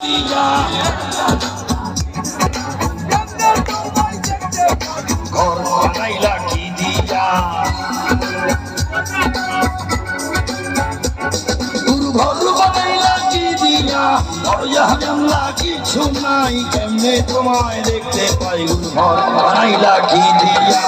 দিয়া ঘর বানাইলা কি দিয়া ঘর বানাইলা কি দিয়া জানলা কিছু নাই কেমনে তোমায় দেখতে পাই ঘর বানাইলা কি দিয়া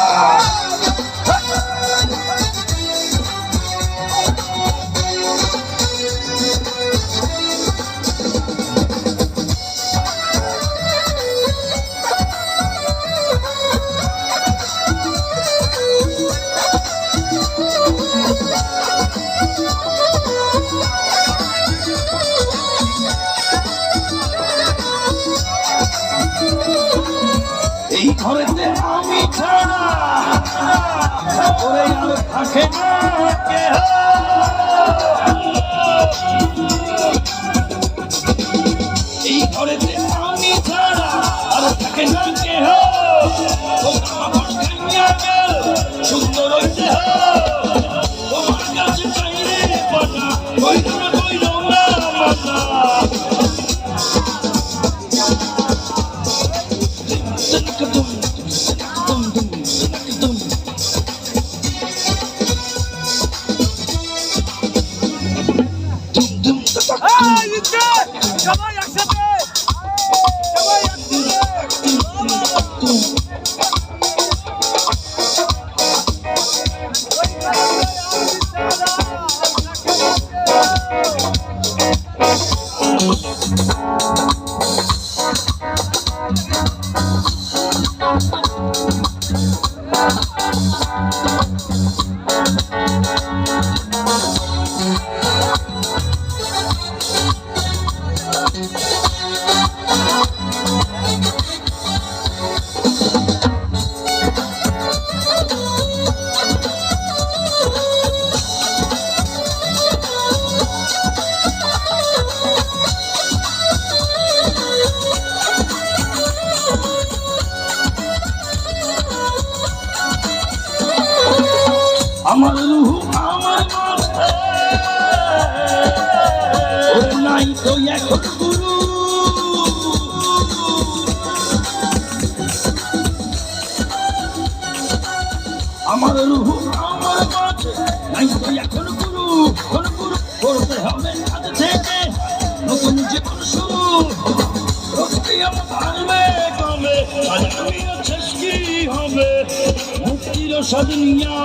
এই ঘরেতে আমি ছাড়া ওরে আর থাকে না কেহ এই ঘরেতে আমি ছাড়া আর থাকে না কেহ সুন্দর হইতে তোমার কাছে চাইলে পাতা কইল না মাতা সবাই একসাথে আমার রুহু আমার মাঝে ওরে নাই তো এখন গুরু আমার রুহু আমার মাঝে নাই তো এখন গুরু কোন গুরু করতে হবে আজ থেকে নতুন জীবন শুরু রক্তি আমার ভাঙবে কমে আজ আমি শেষ কি হবে মুক্তির সাধনিয়া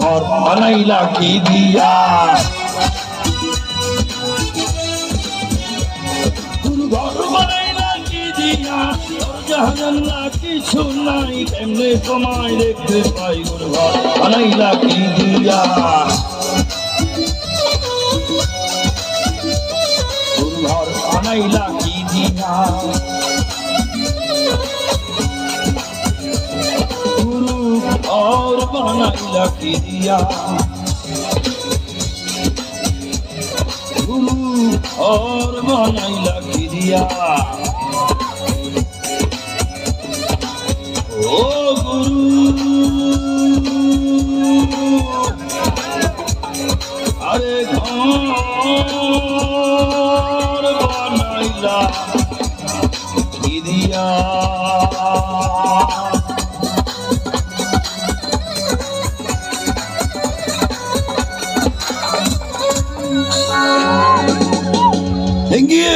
ঘর বানাইলা কি দিয়া ঘর বানাইলা কি দিয়া জাহান্নাম কিছু নাই কেমনে তোমায় দেখতে পাই ঘর বানাইলা কি দিয়া ঘর বানাইলা কি দিয়া और बनाइला की दिया गुरु और बनाइला की दिया ओ गुरु अरे घर बनाइला की दिया Thank you.